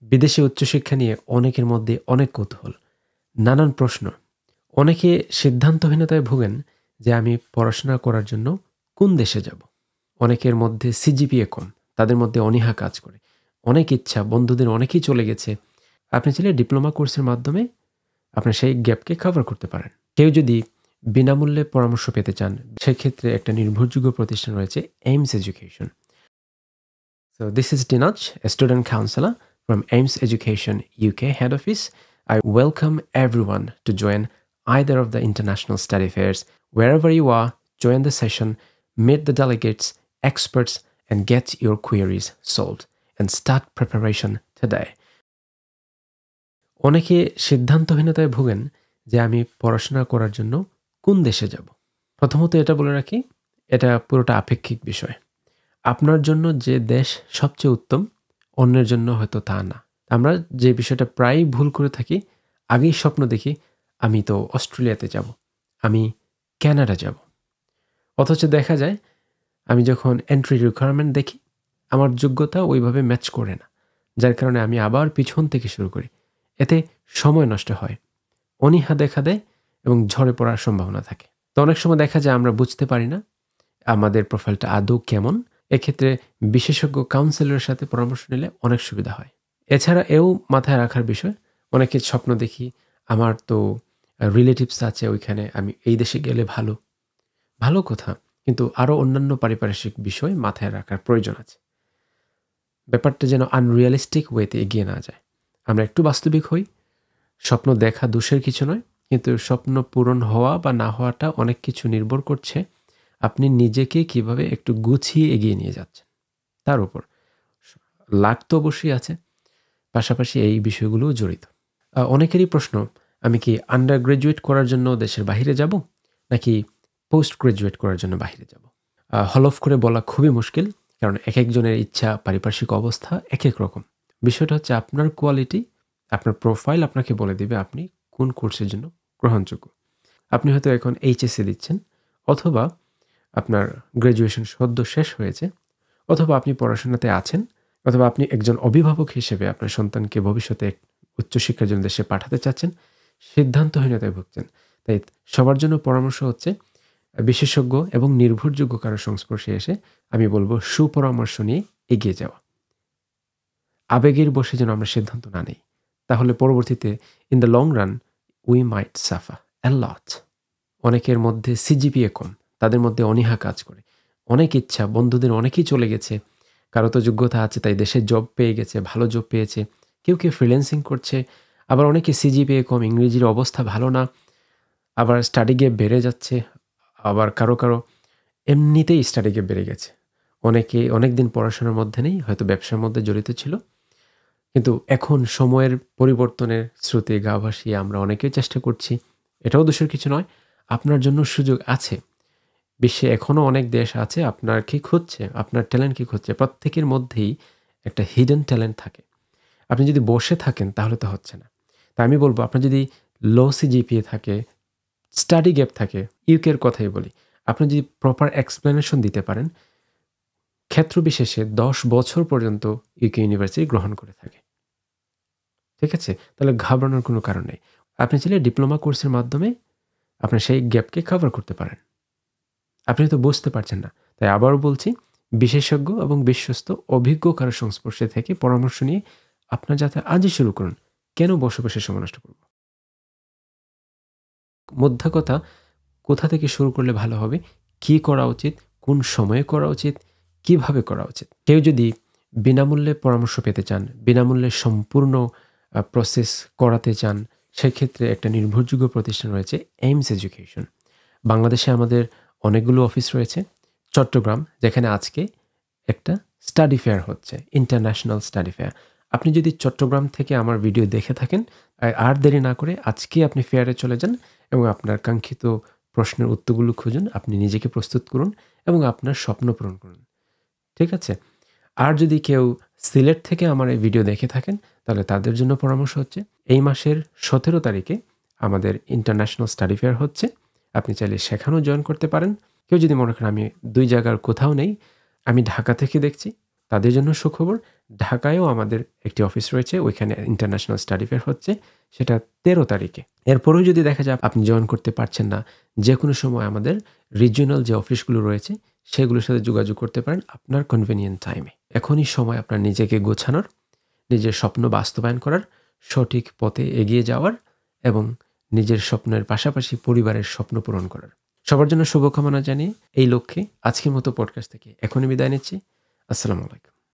বিদেশে উচ্চশিক্ষা নিয়ে অনেকের মধ্যে অনেক কৌতূহল, নানান প্রশ্ন। অনেকে সিদ্ধান্তহীনতায় ভোগেন যে আমি পড়াশোনা করার জন্য কোন দেশে যাব। অনেকের মধ্যে সিজিপিএ কম, তাদের মধ্যে অনীহা কাজ করে। অনেক ইচ্ছা, বন্ধুদের অনেকেই চলে গেছে। আপনি চাইলে ডিপ্লোমা কোর্সের মাধ্যমে আপনার সেই গ্যাপকে কভার করতে পারেন। কেউ যদি বিনামূল্যে পরামর্শ পেতে চান, সেক্ষেত্রে একটা নির্ভরযোগ্য প্রতিষ্ঠান রয়েছে Aims education. So this is Dinaj, a student counselor from AIMS Education UK head office. I welcome everyone to join either of the international study fairs. Wherever you are, join the session, meet the delegates, experts, and get your queries solved and start preparation today. অনেকে সিদ্ধান্তহীনতায় ভোগেন যে আমি পড়াশোনা করার জন্য কোন দেশে যাব। প্রথমত এটা বলে রাখি, এটা পুরোটা আপেক্ষিক বিষয়। আপনার জন্য যে দেশ সবচেয়ে উত্তম, অন্যের জন্য হয়তো তা না। আমরা যে বিষয়টা প্রায়ই ভুল করে থাকি, আগেই স্বপ্ন দেখি আমি তো অস্ট্রেলিয়াতে যাব, আমি কানাডা যাব। অথচ দেখা যায় আমি যখন এন্ট্রি রিকোয়ারমেন্ট দেখি, আমার যোগ্যতা ওইভাবে ম্যাচ করে না, যার কারণে আমি আবার পিছন থেকে শুরু করি। এতে সময় নষ্ট হয়, অনীহা দেখা দেয় এবং ঝরে পড়ার সম্ভাবনা থাকে। তো অনেক সময় দেখা যায় আমরা বুঝতে পারি না আমাদের প্রোফাইলটা আদৌ কেমন। এক্ষেত্রে বিশেষজ্ঞ কাউন্সিলরের সাথে পরামর্শ নিলে অনেক সুবিধা হয়। এছাড়া এও মাথায় রাখার বিষয়, অনেকে স্বপ্ন দেখি আমার তো রিলেটিভস আছে ওইখানে, আমি এই দেশে গেলে ভালো। ভালো কথা, কিন্তু আরও অন্যান্য পারিপার্শ্বিক বিষয় মাথায় রাখার প্রয়োজন আছে। ব্যাপারটা যেন আনরিয়ালিস্টিক ওয়েতে এগিয়ে না যায়। আমরা একটু বাস্তবিক হই। স্বপ্ন দেখা দোষের কিছু নয়, কিন্তু স্বপ্ন পূরণ হওয়া বা না হওয়াটা অনেক কিছু নির্ভর করছে আপনি নিজেকে কিভাবে একটু গুছিয়ে এগিয়ে নিয়ে যাচ্ছেন তার উপর। লাক তো অবশ্যই আছে, পাশাপাশি এই বিষয়গুলোও জড়িত। অনেকেরই প্রশ্ন, আমি কি আন্ডার গ্রাজুয়েট করার জন্য দেশের বাহিরে যাব, নাকি পোস্ট গ্রাজুয়েট করার জন্য বাহিরে যাব? হলফ করে বলা খুবই মুশকিল, কারণ এক একজনের ইচ্ছা, পারিপার্শ্বিক অবস্থা এক এক রকম। বিষয়টা হচ্ছে আপনার কোয়ালিটি, আপনার প্রোফাইল আপনাকে বলে দিবে আপনি কোন কোর্সের জন্য গ্রহণযোগ্য। আপনি হয়তো এখন এইচএসসি দিচ্ছেন, অথবা আপনার গ্র্যাজুয়েশন সদ্য শেষ হয়েছে, অথবা আপনি পড়াশোনাতে আছেন, অথবা আপনি একজন অভিভাবক হিসেবে আপনার সন্তানকে ভবিষ্যতে উচ্চশিক্ষার জন্য দেশে পাঠাতে চাচ্ছেন, সিদ্ধান্তহীনতায় ভুগছেন। তাই সবার জন্য পরামর্শ হচ্ছে বিশেষজ্ঞ এবং নির্ভরযোগ্য কারো সংস্পর্শে এসে আমি বলবো সুপরামর্শ নিয়ে এগিয়ে যাওয়া। আবেগের বশে যেন আমরা সিদ্ধান্ত না নেই, তাহলে পরবর্তীতে in the long run we might suffer a lot. অনেকের মধ্যে সিজিপিএ কম, তাদের মধ্যে অনীহা কাজ করে। অনেক ইচ্ছা, বন্ধুদের অনেকেই চলে গেছে। কারো তো যোগ্যতা আছে, তাই দেশে জব পেয়ে গেছে, ভালো জব পেয়েছে। কেউ কেউ ফ্রিল্যান্সিং করছে, আবার অনেকে সিজিপিএ কম, ইংরেজির অবস্থা ভালো না, আবার স্টাডি গ্যাপ বেড়ে যাচ্ছে। আবার কারো এমনিতেই স্টাডি গ্যাপ বেড়ে গেছে। অনেকে অনেক দিন পড়াশোনার মধ্যে নেই, হয়তো ব্যবসার মধ্যে জড়িত ছিল, কিন্তু এখন সময়ের পরিবর্তনের স্রোতে গা ভাসিয়ে আমরা অনেকেই চেষ্টা করছি। এটাও দোষের কিছু নয়, আপনার জন্য সুযোগ আছে। বিশ্বে এখনও অনেক দেশ আছে আপনার কি খুঁজছে, আপনার ট্যালেন্ট কি খুঁজছে। প্রত্যেকের মধ্যেই একটা হিডেন ট্যালেন্ট থাকে। আপনি যদি বসে থাকেন তাহলে তো হচ্ছে না। তাই আমি বলবো, আপনার যদি লো সিজিপিএ থাকে, স্টাডি গ্যাপ থাকে, ইউকের কথাই বলি, আপনি যদি প্রপার এক্সপ্লেনেশন দিতে পারেন, ক্ষেত্র বিশেষে 10 বছর পর্যন্ত ইউকে ইউনিভার্সিটি গ্রহণ করে থাকে। ঠিক আছে? তাহলে ঘাবড়ানোর কোনো কারণ নেই। আপনি চাইলে ডিপ্লোমা কোর্সের মাধ্যমে আপনার সেই গ্যাপকে কভার করতে পারেন। আপনি তো বুঝতে পারছেন না। তাই আবারও বলছি, বিশেষজ্ঞ এবং বিশ্বস্ত অভিজ্ঞ কারো সংস্পর্শে থেকে পরামর্শ নিয়ে আপনার যাত্রা আজই শুরু করুন। কেন বসে বসে সময় নষ্ট করব? মোদ্দা কথা, কোথা থেকে শুরু করলে ভালো হবে, কি করা উচিত, কোন সময়ে করা উচিত, কিভাবে করা উচিত। কেউ যদি বিনামূল্যে পরামর্শ পেতে চান, বিনামূল্যে সম্পূর্ণ প্রসেস করাতে চান, সেক্ষেত্রে একটা নির্ভরযোগ্য প্রতিষ্ঠান রয়েছে এইমস এডুকেশন। বাংলাদেশে আমাদের অনেকগুলো অফিস রয়েছে। চট্টগ্রাম, যেখানে আজকে একটা স্টাডি ফেয়ার হচ্ছে, ইন্টারন্যাশনাল স্টাডি ফেয়ার। আপনি যদি চট্টগ্রাম থেকে আমার ভিডিও দেখে থাকেন, আর দেরি না করে আজকে আপনি ফেয়ারে চলে যান এবং আপনার কাঙ্ক্ষিত প্রশ্নের উত্তরগুলো খুঁজুন। আপনি নিজেকে প্রস্তুত করুন এবং আপনার স্বপ্ন পূরণ করুন। ঠিক আছে? আর যদি কেউ সিলেট থেকে আমার এই ভিডিও দেখে থাকেন, তাহলে তাদের জন্য পরামর্শ হচ্ছে, এই মাসের 17 তারিখে আমাদের ইন্টারন্যাশনাল স্টাডি ফেয়ার হচ্ছে। আপনি চাইলে সেখানেও জয়েন করতে পারেন। কেউ যদি মনে করেন আমি 2 জায়গার কোথাও নেই, আমি ঢাকা থেকে দেখছি, তাদের জন্য সুখবর, ঢাকায়ও আমাদের একটি অফিস রয়েছে, ওইখানে ইন্টারন্যাশনাল স্টাডি ফেয়ার হচ্ছে, সেটা 13 তারিখে। এরপরেও যদি দেখা যায় আপনি জয়েন করতে পারছেন না, যে কোনো সময় আমাদের রিজিওনাল যে অফিসগুলো রয়েছে সেগুলোর সাথে যোগাযোগ করতে পারেন আপনার কনভেনিয়েন্ট টাইমে। এখনই সময় আপনার নিজেকে গোছানোর, নিজের স্বপ্ন বাস্তবায়ন করার, সঠিক পথে এগিয়ে যাওয়ার এবং নিজের স্বপ্নের পাশাপাশি পরিবারের স্বপ্ন পূরণ করার। সবার জন্য শুভকামনা জানিয়ে এই লক্ষ্যে আজকের মতো পডকাস্ট থেকে এখনই বিদায় নিচ্ছি। আসসালামু আলাইকুম।